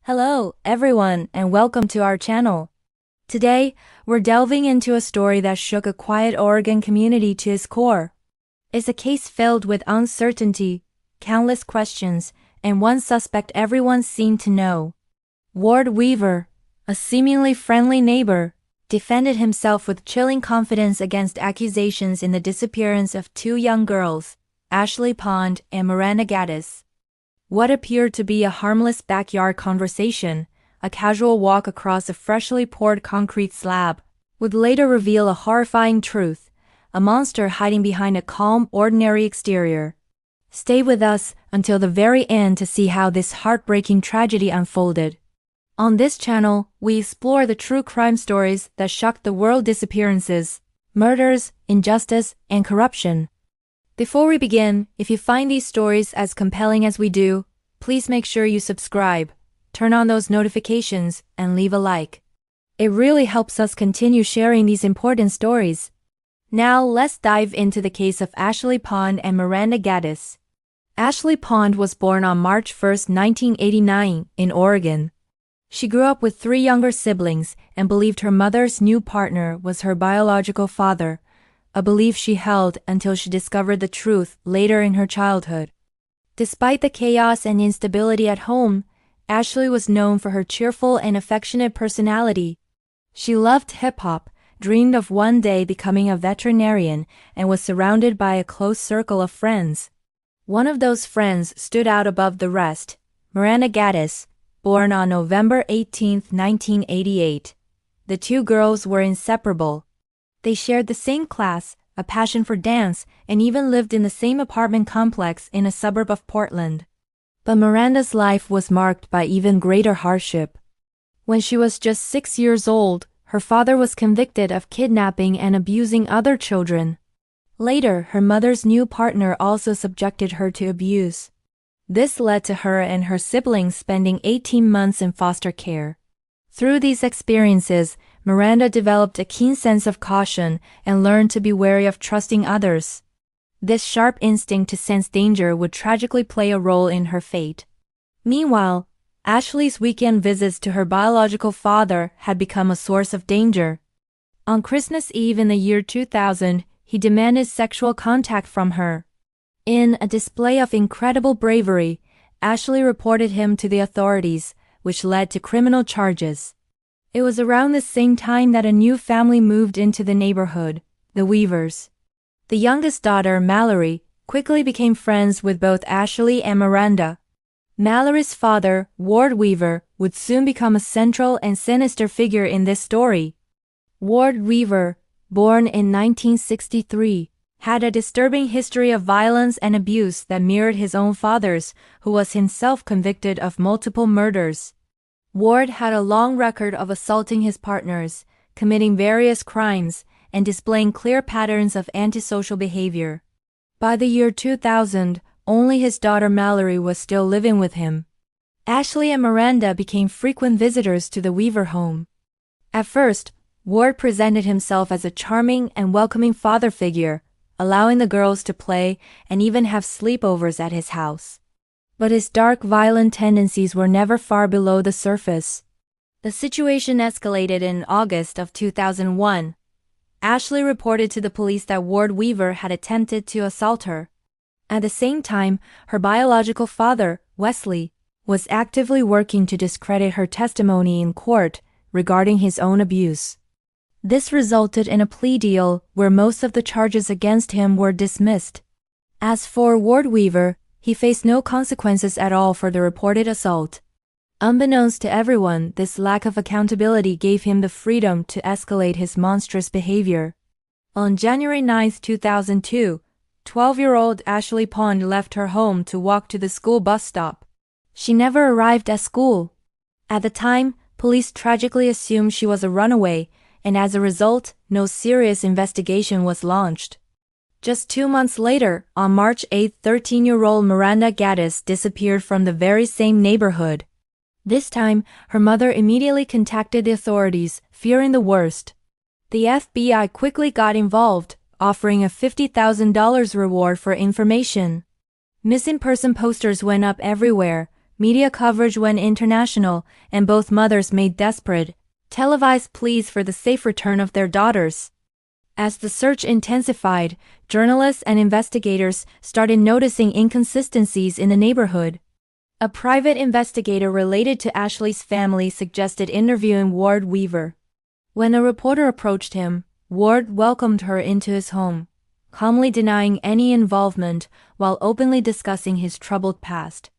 Hello, everyone, and welcome to our channel. Today, we're delving into a story that shook a quiet Oregon community to its core. It's a case filled with uncertainty, countless questions, and one suspect everyone seemed to know. Ward Weaver, a seemingly friendly neighbor, defended himself with chilling confidence against accusations in the disappearance of two young girls, Ashley Pond and Miranda Gaddis. What appeared to be a harmless backyard conversation, a casual walk across a freshly poured concrete slab, would later reveal a horrifying truth, a monster hiding behind a calm, ordinary exterior. Stay with us until the very end to see how this heartbreaking tragedy unfolded. On this channel, we explore the true crime stories that shocked the world: disappearances, murders, injustice, and corruption. Before we begin, if you find these stories as compelling as we do, please make sure you subscribe, turn on those notifications, and leave a like. It really helps us continue sharing these important stories. Now let's dive into the case of Ashley Pond and Miranda Gaddis. Ashley Pond was born on March 1, 1989, in Oregon. She grew up with three younger siblings and believed her mother's new partner was her biological father, a belief she held until she discovered the truth later in her childhood. Despite the chaos and instability at home, Ashley was known for her cheerful and affectionate personality. She loved hip-hop, dreamed of one day becoming a veterinarian, and was surrounded by a close circle of friends. One of those friends stood out above the rest: Miranda Gaddis, born on November 18, 1988. The two girls were inseparable. They shared the same class, a passion for dance, and even lived in the same apartment complex in a suburb of Portland. But Miranda's life was marked by even greater hardship. When she was just 6 years old, her father was convicted of kidnapping and abusing other children. Later, her mother's new partner also subjected her to abuse. This led to her and her siblings spending 18 months in foster care. Through these experiences, Miranda developed a keen sense of caution and learned to be wary of trusting others. This sharp instinct to sense danger would tragically play a role in her fate. Meanwhile, Ashley's weekend visits to her biological father had become a source of danger. On Christmas Eve in the year 2000, he demanded sexual contact from her. In a display of incredible bravery, Ashley reported him to the authorities, which led to criminal charges. It was around the same time that a new family moved into the neighborhood, the Weavers. The youngest daughter, Mallory, quickly became friends with both Ashley and Miranda. Mallory's father, Ward Weaver, would soon become a central and sinister figure in this story. Ward Weaver, born in 1963, had a disturbing history of violence and abuse that mirrored his own father's, who was himself convicted of multiple murders. Ward had a long record of assaulting his partners, committing various crimes, and displaying clear patterns of antisocial behavior. By the year 2000, only his daughter Mallory was still living with him. Ashley and Miranda became frequent visitors to the Weaver home. At first, Ward presented himself as a charming and welcoming father figure, allowing the girls to play and even have sleepovers at his house. But his dark, violent tendencies were never far below the surface. The situation escalated in August of 2001. Ashley reported to the police that Ward Weaver had attempted to assault her. At the same time, her biological father, Wesley, was actively working to discredit her testimony in court regarding his own abuse. This resulted in a plea deal where most of the charges against him were dismissed. As for Ward Weaver, he faced no consequences at all for the reported assault. Unbeknownst to everyone, this lack of accountability gave him the freedom to escalate his monstrous behavior. On January 9, 2002, 12-year-old Ashley Pond left her home to walk to the school bus stop. She never arrived at school. At the time, police tragically assumed she was a runaway, and as a result, no serious investigation was launched. Just 2 months later, on March 8, 13-year-old Miranda Gaddis disappeared from the very same neighborhood. This time, her mother immediately contacted the authorities, fearing the worst. The FBI quickly got involved, offering a $50,000 reward for information. Missing person posters went up everywhere, media coverage went international, and both mothers made desperate, televised pleas for the safe return of their daughters. As the search intensified, journalists and investigators started noticing inconsistencies in the neighborhood. A private investigator related to Ashley's family suggested interviewing Ward Weaver. When a reporter approached him, Ward welcomed her into his home, calmly denying any involvement while openly discussing his troubled past.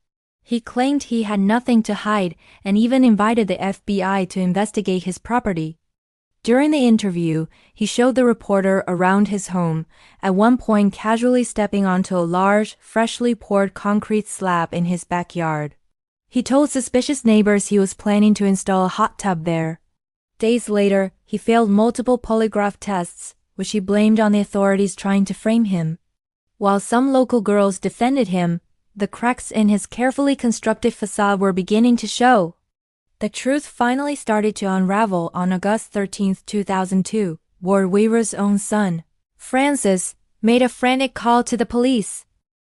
He claimed he had nothing to hide and even invited the FBI to investigate his property. During the interview, he showed the reporter around his home, at one point casually stepping onto a large, freshly poured concrete slab in his backyard. He told suspicious neighbors he was planning to install a hot tub there. Days later, he failed multiple polygraph tests, which he blamed on the authorities trying to frame him. While some local girls defended him, the cracks in his carefully constructed facade were beginning to show. The truth finally started to unravel on August 13, 2002. Ward Weaver's own son, Francis, made a frantic call to the police.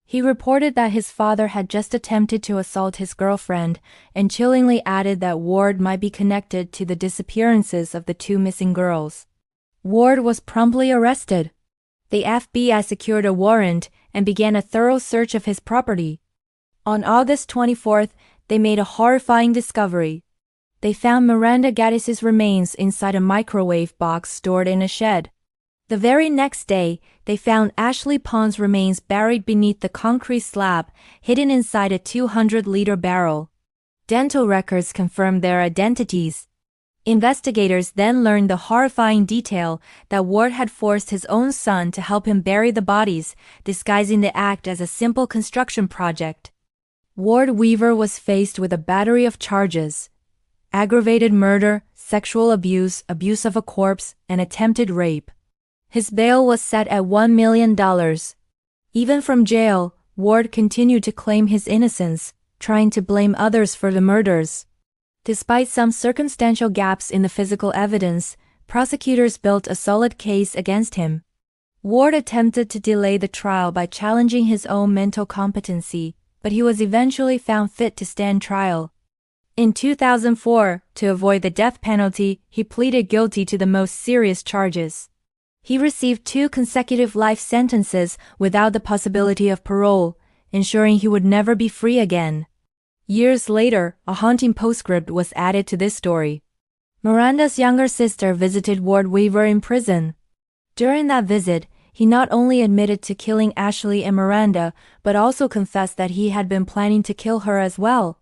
He reported that his father had just attempted to assault his girlfriend and chillingly added that Ward might be connected to the disappearances of the two missing girls. Ward was promptly arrested. The FBI secured a warrant and began a thorough search of his property. On August 24th, they made a horrifying discovery. They found Miranda Gaddis' remains inside a microwave box stored in a shed. The very next day, they found Ashley Pond's remains buried beneath the concrete slab, hidden inside a 200-liter barrel. Dental records confirmed their identities. Investigators then learned the horrifying detail that Ward had forced his own son to help him bury the bodies, disguising the act as a simple construction project. Ward Weaver was faced with a battery of charges: aggravated murder, sexual abuse, abuse of a corpse, and attempted rape. His bail was set at $1 million. Even from jail, Ward continued to claim his innocence, trying to blame others for the murders. Despite some circumstantial gaps in the physical evidence, prosecutors built a solid case against him. Ward attempted to delay the trial by challenging his own mental competency, but he was eventually found fit to stand trial. In 2004, to avoid the death penalty, he pleaded guilty to the most serious charges. He received 2 consecutive life sentences without the possibility of parole, ensuring he would never be free again. Years later, a haunting postscript was added to this story. Miranda's younger sister visited Ward Weaver in prison. During that visit, he not only admitted to killing Ashley and Miranda, but also confessed that he had been planning to kill her as well.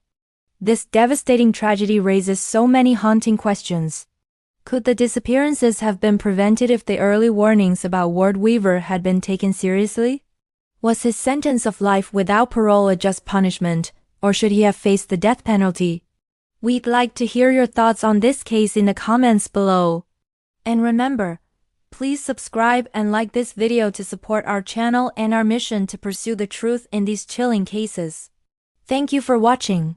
This devastating tragedy raises so many haunting questions. Could the disappearances have been prevented if the early warnings about Ward Weaver had been taken seriously? Was his sentence of life without parole a just punishment, or should he have faced the death penalty? We'd like to hear your thoughts on this case in the comments below. And remember, please subscribe and like this video to support our channel and our mission to pursue the truth in these chilling cases. Thank you for watching.